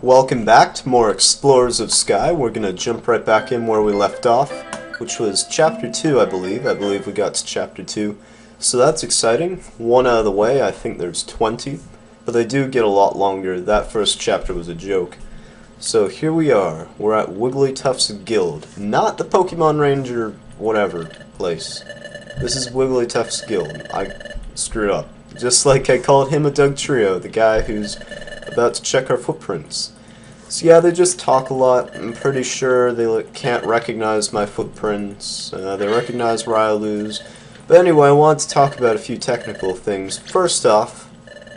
Welcome back to more Explorers of Sky. We're gonna jump right back in where we left off, which was Chapter 2, I believe. I believe we got to Chapter 2. So that's exciting. One out of the way, I think there's 20. But they do get a lot longer. That first chapter was a joke. So here we are. We're at Wigglytuff's Guild. Not the Pokemon Ranger whatever place. This is Wigglytuff's Guild. I screwed up. Just like I called him a Dugtrio, the guy who's about to check our footprints. So yeah, they just talk a lot. I'm pretty sure they can't recognize my footprints. They recognize where I lose. But anyway, I want to talk about a few technical things. First off,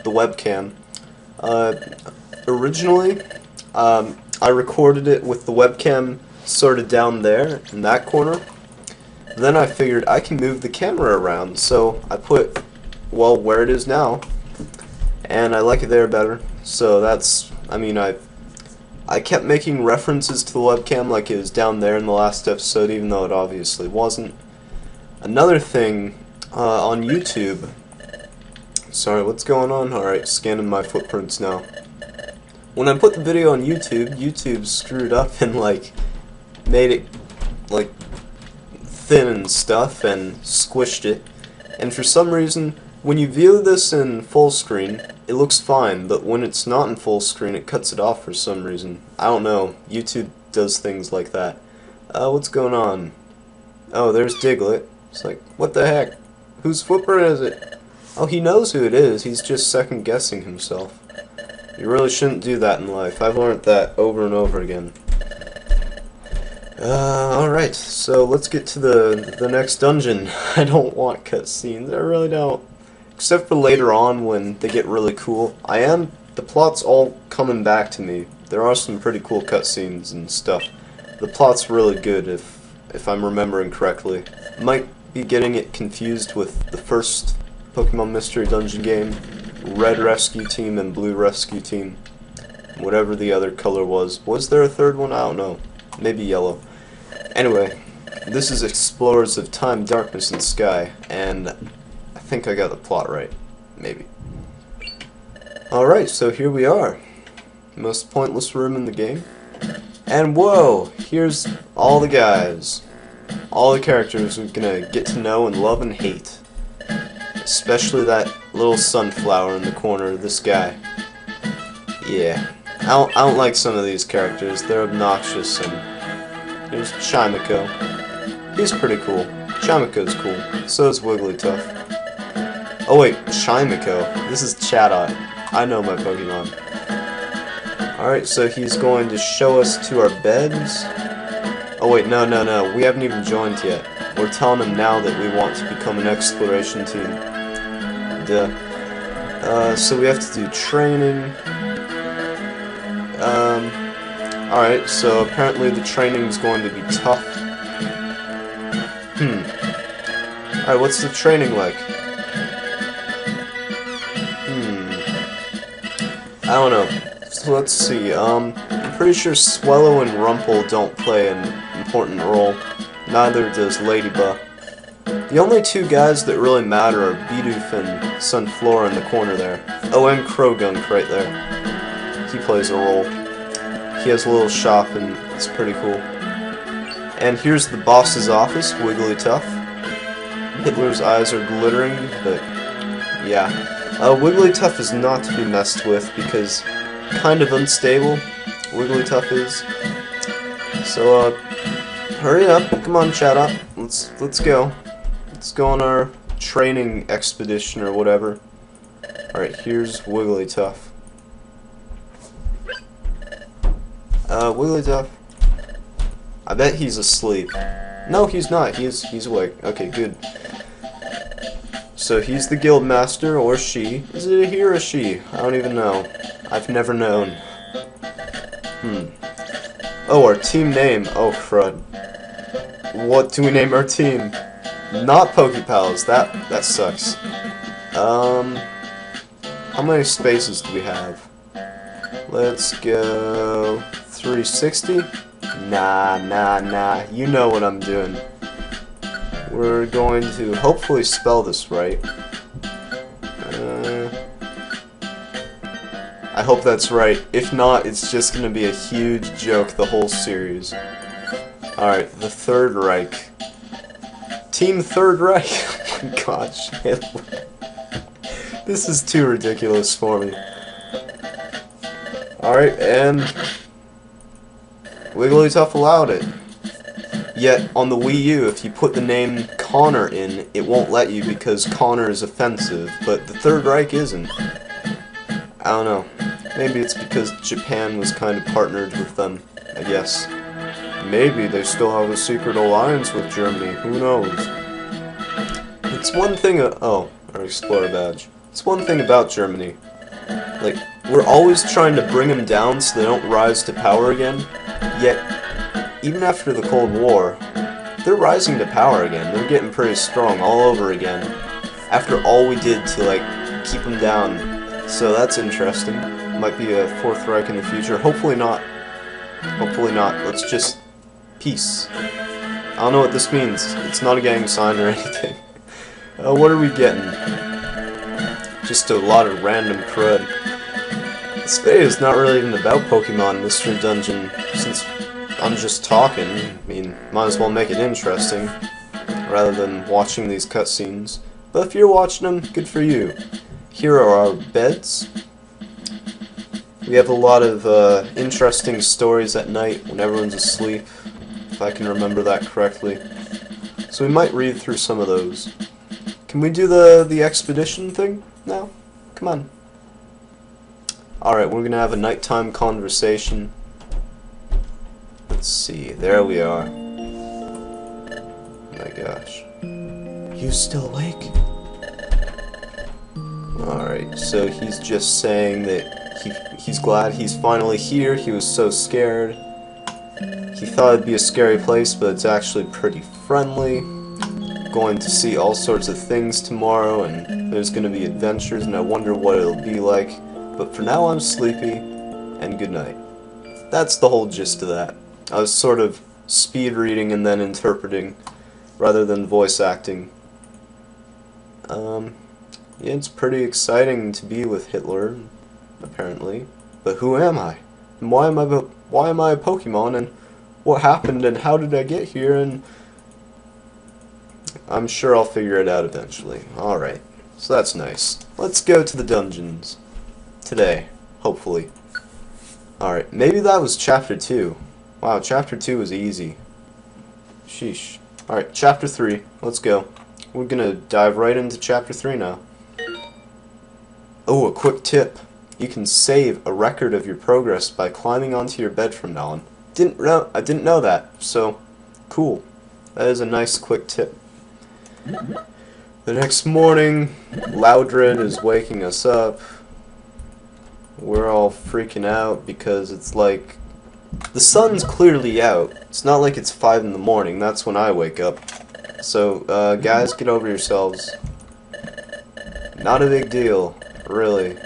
the webcam. Originally, I recorded it with the webcam sort of down there in that corner. Then I figured I can move the camera around, so I put, well, where it is now. And I like it there better. So that's, I kept making references to the webcam like it was down there in the last episode, even though it obviously wasn't. Another thing, on YouTube, sorry, what's going on? Alright, scanning my footprints now. When I put the video on YouTube, YouTube screwed up and, made it, thin and stuff and squished it. And for some reason, when you view this in full screen, it looks fine, but when it's not in full screen, it cuts it off for some reason. I don't know. YouTube does things like that. What's going on? Oh, there's Diglett. It's like, what the heck? Whose footprint is it? Oh, he knows who it is. He's just second-guessing himself. You really shouldn't do that in life. I've learned that over and over again. Alright, so let's get to the next dungeon. I don't want cutscenes. I really don't. Except for later on when they get really cool. The plot's all coming back to me. There are some pretty cool cutscenes and stuff. The plot's really good if I'm remembering correctly. Might be getting it confused with the first Pokemon Mystery Dungeon game, Red Rescue Team and Blue Rescue Team. Whatever the other color was. Was there a third one? I don't know. Maybe yellow. Anyway, this is Explorers of Time, Darkness, and Sky, and I think I got the plot right. Maybe. Alright, so here we are. Most pointless room in the game. And whoa! Here's all the guys. All the characters we're gonna get to know and love and hate. Especially that little sunflower in the corner, this guy. Yeah. I don't like some of these characters. They're obnoxious. And here's Chimiko. He's pretty cool. Chimiko's cool. So is Wigglytuff. Oh wait, Chimiko. This is Chatot. I know my Pokemon. Alright, so he's going to show us to our beds. Oh wait, no. We haven't even joined yet. We're telling him now that we want to become an exploration team. Duh. So we have to do training. Alright, so apparently the training's going to be tough. Alright, what's the training like? I don't know. So let's see, I'm pretty sure Swellow and Rumple don't play an important role. Neither does Ladybug. The only two guys that really matter are Bidoof and Sunflora in the corner there. Oh, and Krogunk right there. He plays a role. He has a little shop and it's pretty cool. And here's the boss's office, Wigglytuff. Hitler's eyes are glittering, but yeah. Wigglytuff is not to be messed with because kind of unstable, Wigglytuff is. So, hurry up, come on, Chatot. Let's go. Let's go on our training expedition or whatever. Alright, here's Wigglytuff. Wigglytuff. I bet he's asleep. No, he's not. He's awake. Okay, good. So he's the guild master, or she. Is it a he or a she? I don't even know. I've never known. Oh, our team name. Oh, crud. What do we name our team? Not Pokepals. That sucks. How many spaces do we have? Let's go 360. Nah. You know what I'm doing. We're going to hopefully spell this right. I hope that's right. If not, it's just gonna be a huge joke the whole series. Alright, the Third Reich. Team Third Reich! Oh my gosh, Hitler. This is too ridiculous for me. Alright, and Wigglytuff allowed it. Yet, on the Wii U, if you put the name Connor in, it won't let you because Connor is offensive, but the Third Reich isn't. I don't know. Maybe it's because Japan was kind of partnered with them, I guess. Maybe they still have a secret alliance with Germany, who knows? It's one thing oh, our Explorer badge. It's one thing about Germany. Like, we're always trying to bring them down so they don't rise to power again, yet, even after the Cold War, they're rising to power again. They're getting pretty strong all over again, after all we did to, like, keep them down. So that's interesting. Might be a Fourth Reich in the future. Hopefully not. Hopefully not. Let's just... peace. I don't know what this means. It's not a gang sign or anything. What are we getting? Just a lot of random crud. This video is not really even about Pokemon Mystery Dungeon, since I'm just talking. I mean, might as well make it interesting, rather than watching these cutscenes. But if you're watching them, good for you. Here are our beds. We have a lot of interesting stories at night when everyone's asleep, if I can remember that correctly. So we might read through some of those. Can we do the expedition thing now? Come on. Alright, we're gonna have a nighttime conversation. Let's see, there we are. Oh my gosh. You still awake? Alright, so he's just saying that he's glad he's finally here. He was so scared. He thought it'd be a scary place, but it's actually pretty friendly. Going to see all sorts of things tomorrow, and there's going to be adventures, and I wonder what it'll be like. But for now, I'm sleepy, and good night. That's the whole gist of that. I was sort of speed reading and then interpreting, rather than voice acting. Yeah, it's pretty exciting to be with Hitler, apparently. But who am I? And why am I a Pokemon? And what happened? And how did I get here? And I'm sure I'll figure it out eventually. Alright, so that's nice. Let's go to the dungeons. Today, hopefully. Alright, maybe that was Chapter 2. Wow, Chapter 2 was easy. Sheesh. Alright, Chapter 3. Let's go. We're gonna dive right into Chapter 3 now. Oh, a quick tip. You can save a record of your progress by climbing onto your bed from now on. I didn't know that, so cool. That is a nice quick tip. The next morning, Loudred is waking us up. We're all freaking out because it's like... the sun's clearly out. It's not like it's 5 in the morning. That's when I wake up. So, guys, get over yourselves. Not a big deal, really.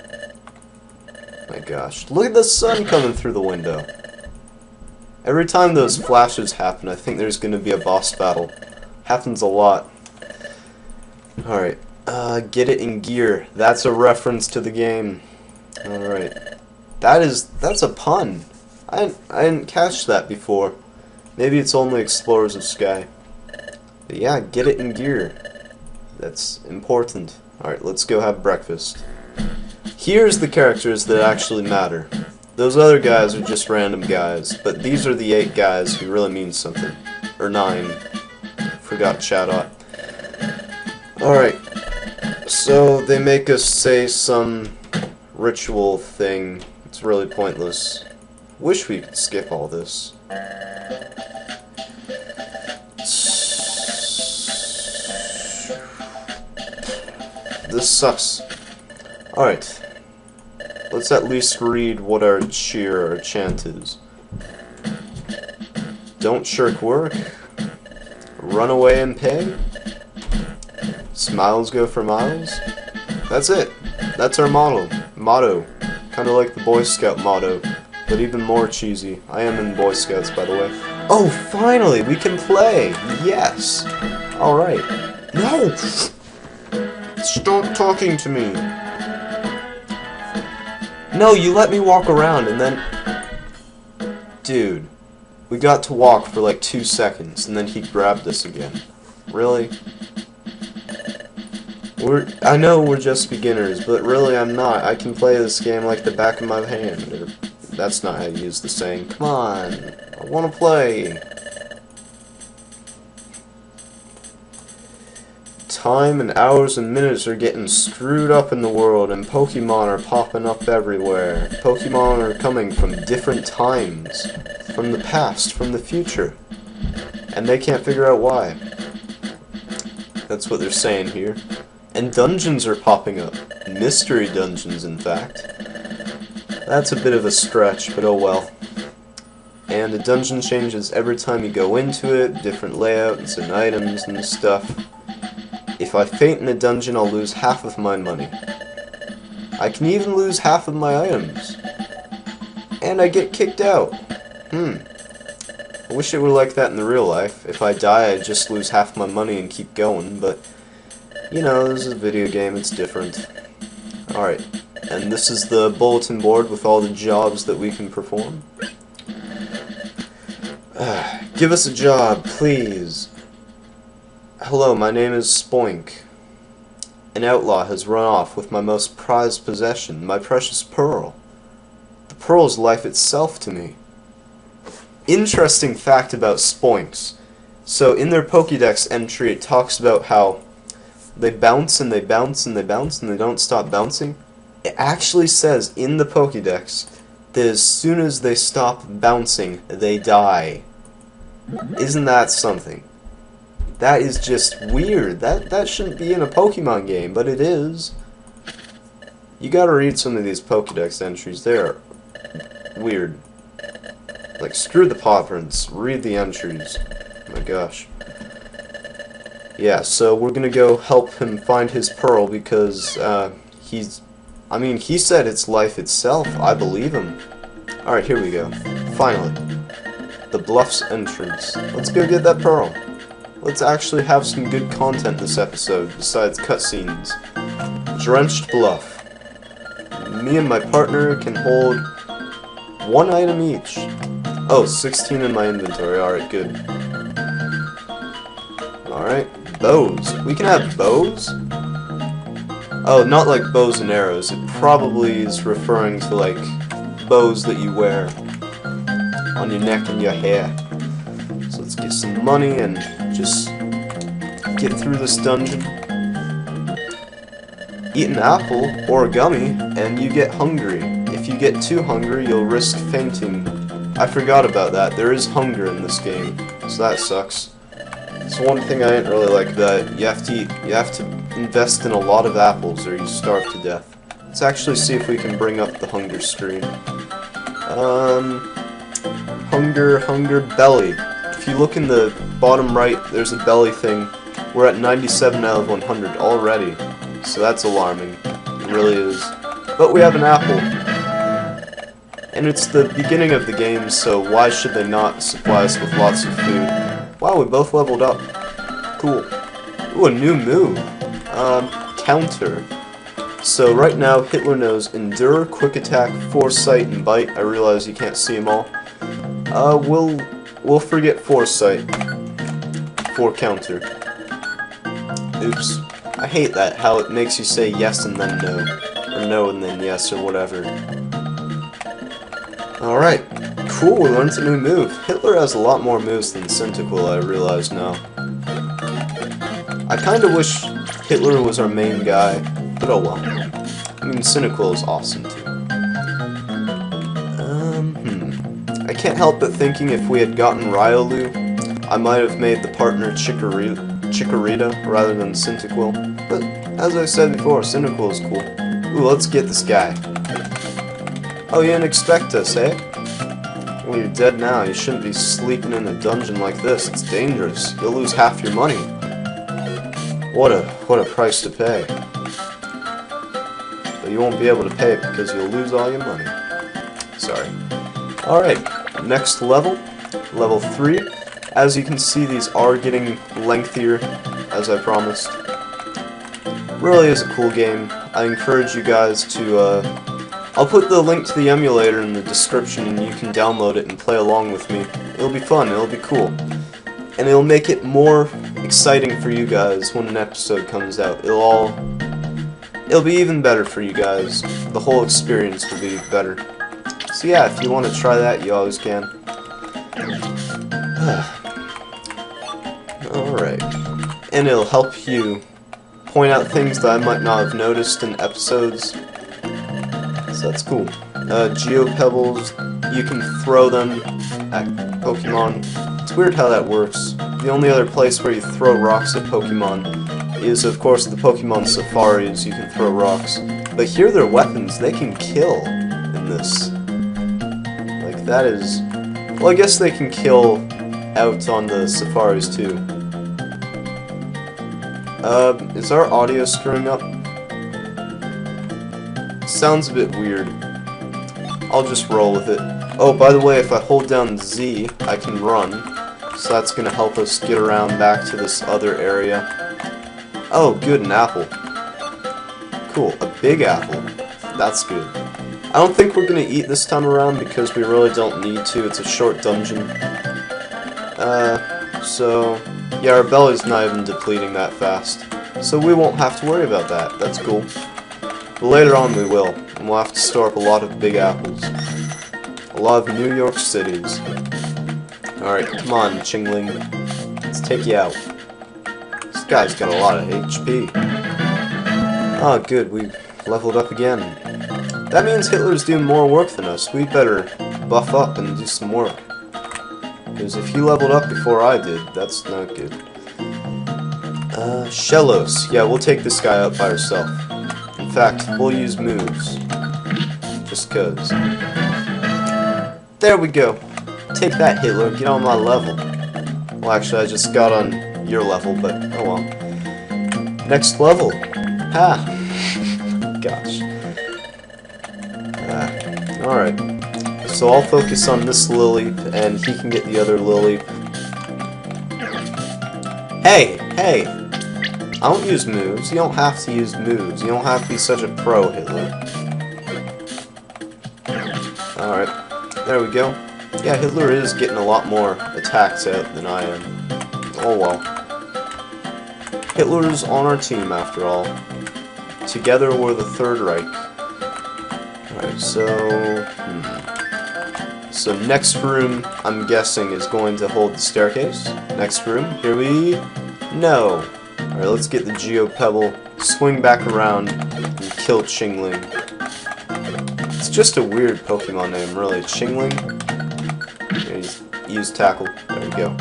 My gosh. Look at the sun coming through the window. Every time those flashes happen, I think there's going to be a boss battle. Happens a lot. Alright. Get it in gear. That's a reference to the game. Alright. That's a pun. I didn't catch that before. Maybe it's only Explorers of Sky. But yeah, get it in gear. That's important. Alright, let's go have breakfast. Here's the characters that actually matter. Those other guys are just random guys, but these are the 8 guys who really mean something. Or 9. Forgot Chatot. Alright, so they make us say some ritual thing. It's really pointless. Wish we could skip all this. This sucks. Alright. Let's at least read what our cheer or chant is. Don't shirk work. Run away and pay. Smiles go for miles. That's it. That's our motto. Kinda like the Boy Scout motto, but even more cheesy. I am in Boy Scouts, by the way. Oh, finally! We can play! Yes! Alright. No! Stop talking to me! No, you let me walk around and then... Dude. We got to walk for like 2 seconds and then he grabbed us again. Really? I know we're just beginners, but really I'm not. I can play this game like the back of my hand. Or, that's not how you use the saying. Come on. I want to play. Time and hours and minutes are getting screwed up in the world, and Pokemon are popping up everywhere. Pokemon are coming from different times, from the past, from the future, and they can't figure out why. That's what they're saying here. And dungeons are popping up. Mystery dungeons, in fact. That's a bit of a stretch, but oh well. And the dungeon changes every time you go into it, different layouts and items and stuff. If I faint in a dungeon, I'll lose half of my money. I can even lose half of my items. And I get kicked out. I wish it were like that in the real life. If I die, I just lose half my money and keep going, but... You know, this is a video game, it's different. Alright, and this is the bulletin board with all the jobs that we can perform. Give us a job, please. Hello, my name is Spoink. An outlaw has run off with my most prized possession, my precious pearl. The pearl is life itself to me. Interesting fact about Spoinks. So in their Pokédex entry it talks about how they bounce and they bounce and they bounce and they don't stop bouncing. It actually says in the Pokédex that as soon as they stop bouncing, they die. Isn't that something? That is just weird. That shouldn't be in a Pokemon game, but it is. You gotta read some of these Pokédex entries. They're weird. Like, screw the paw prints. Read the entries. Oh my gosh. Yeah, so we're gonna go help him find his pearl because, he said it's life itself. I believe him. Alright, here we go. Finally. The Bluff's entrance. Let's go get that pearl. Let's actually have some good content this episode, besides cutscenes. Drenched Bluff. Me and my partner can hold 1 item each. Oh, 16 in my inventory. Alright, good. Alright, bows. We can have bows? Oh, not like bows and arrows. It probably is referring to, like, bows that you wear on your neck and your hair. So let's get some money and just get through this dungeon. Eat an apple or a gummy and you get hungry. If you get too hungry, you'll risk fainting. I forgot about that. There is hunger in this game, so that sucks. It's one thing I didn't really like that you have to invest in a lot of apples or you starve to death. Let's actually see if we can bring up the hunger screen. Hunger, belly. If you look in the bottom right, there's a belly thing. We're at 97 out of 100 already, so that's alarming. It really is. But we have an apple. And it's the beginning of the game, so why should they not supply us with lots of food? Wow, we both leveled up. Cool. Ooh, a new move. Counter. So right now, Hitler knows Endure, Quick Attack, Foresight, and Bite. I realize you can't see them all. We'll forget Foresight for Counter. Oops. I hate that, how it makes you say yes and then no. Or no and then yes, or whatever. Alright. Cool, we learned a new move. Hitler has a lot more moves than Cyndaquil, I realize now. I kinda wish Hitler was our main guy, but oh well. I mean, Cyndaquil is awesome too. I can't help but thinking if we had gotten Riolu, I might have made the partner Chikorita rather than Cyndaquil. But, as I said before, Cyndaquil is cool. Ooh, let's get this guy. Oh, you didn't expect us, eh? Well, you're dead now. You shouldn't be sleeping in a dungeon like this. It's dangerous. You'll lose half your money. What a price to pay. But you won't be able to pay it because you'll lose all your money. Sorry. Alright, next level. Level 3. As you can see, these are getting lengthier, as I promised. Really is a cool game. I encourage you guys to I'll put the link to the emulator in the description and you can download it and play along with me. It'll be fun, it'll be cool. And it'll make it more exciting for you guys when an episode comes out. It'll be even better for you guys. The whole experience will be better. So yeah, if you want to try that, you always can. Alright. And it'll help you point out things that I might not have noticed in episodes. So that's cool. Geopebbles, you can throw them at Pokemon. It's weird how that works. The only other place where you throw rocks at Pokemon is, of course, the Pokemon Safaris. You can throw rocks. But here they're weapons. They can kill in this. Like, that is... Well, I guess they can kill out on the Safaris, too. Is our audio screwing up? Sounds a bit weird. I'll just roll with it. Oh, by the way, if I hold down Z, I can run. So that's gonna help us get around back to this other area. Oh, good, an apple. Cool, a big apple. That's good. I don't think we're gonna eat this time around because we really don't need to. It's a short dungeon. So... yeah, our belly's not even depleting that fast. So we won't have to worry about that. That's cool. But later on we will. And we'll have to store up a lot of big apples. A lot of New York cities. Alright, come on, Chingling. Let's take you out. This guy's got a lot of HP. Oh, good, we've leveled up again. That means Hitler's doing more work than us. We better buff up and do some work. Because if he leveled up before I did, that's not good. Shellos. Yeah, we'll take this guy out by herself. In fact, we'll use moves. Just cause. There we go. Take that, Hitler. Get on my level. Well, actually, I just got on your level, but oh well. Next level. Ha! Gosh. Alright. So I'll focus on this Lily, and he can get the other Lily. Hey! Hey! I don't use moves. You don't have to use moves. You don't have to be such a pro, Hitler. Alright. There we go. Yeah, Hitler is getting a lot more attacks out than I am. Oh well. Hitler's on our team, after all. Together we're the Third Reich. Alright, so... So next room, I'm guessing, is going to hold the staircase. Next room, here we... No! Alright, let's get the Geopebble, swing back around, and kill Chingling. It's just a weird Pokemon name, really. Chingling? Use Tackle. There we go.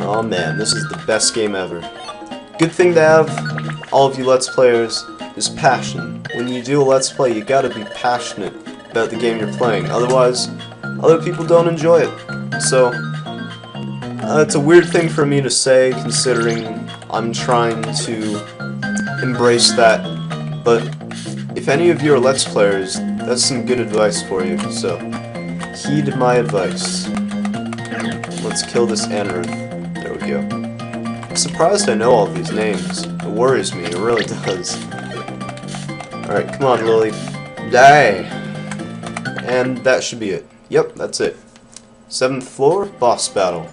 Oh man, this is the best game ever. Good thing to have, all of you Let's Players, is passion. When you do a Let's Play, you gotta be passionate about the game you're playing. Otherwise, other people don't enjoy it. So, it's a weird thing for me to say, considering I'm trying to embrace that. But if any of you are Let's Players, that's some good advice for you. So, heed my advice. Let's kill this Anorith. There we go. I'm surprised I know all these names. It worries me, it really does. Alright, come on, Lily. Die! And that should be it. Yep, that's it. 7th floor, boss battle.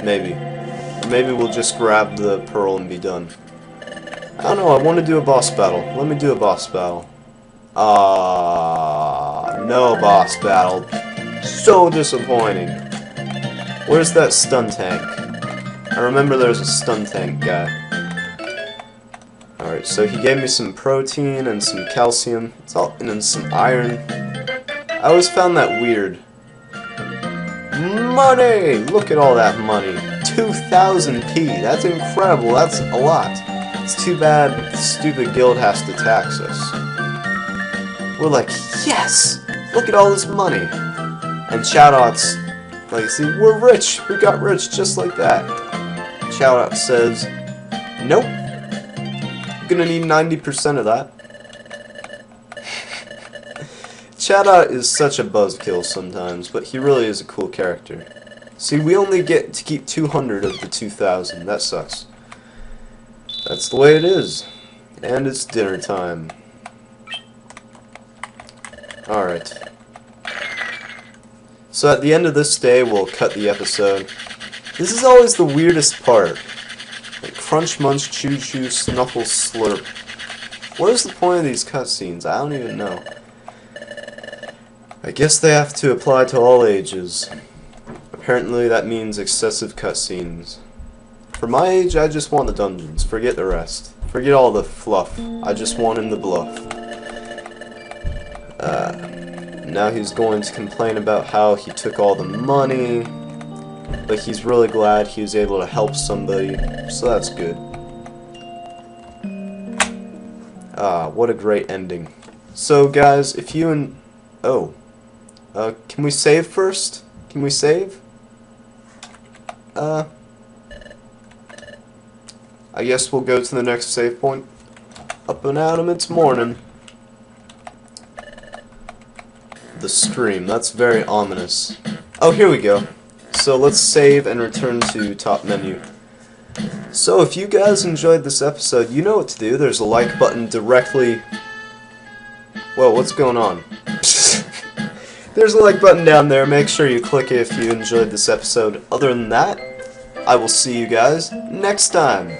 Maybe. Or maybe we'll just grab the pearl and be done. I don't know, I want to do a boss battle. Let me do a boss battle. No boss battle. So disappointing. Where's that stun tank? I remember there was a stun tank guy. Alright, so he gave me some protein and some calcium. And then some iron. I always found that weird. Money! Look at all that money. 2,000p. That's incredible. That's a lot. It's too bad the stupid guild has to tax us. We're like, yes! Look at all this money. And shoutouts, like, see, we're rich. We got rich just like that. Shoutout says, nope. I'm gonna need 90% of that. Shoutout is such a buzzkill sometimes, but he really is a cool character. See, we only get to keep 200 of the 2,000. That sucks. That's the way it is. And it's dinner time. Alright. So at the end of this day, we'll cut the episode. This is always the weirdest part. Like, crunch, munch, chew, chew, snuffle, slurp. What is the point of these cutscenes? I don't even know. I guess they have to apply to all ages. Apparently that means excessive cutscenes. For my age, I just want the dungeons. Forget the rest. Forget all the fluff. I just want in the bluff. Now he's going to complain about how he took all the money, but he's really glad he was able to help somebody, so that's good. What a great ending. So guys, if you can we save first? Can we save? I guess we'll go to the next save point. Up and at 'em, it's morning. The stream, that's very ominous. Oh, here we go. So let's save and return to top menu. So if you guys enjoyed this episode, you know what to do. There's a like button directly... Whoa, what's going on? There's a like button down there. Make sure you click it if you enjoyed this episode. Other than that, I will see you guys next time.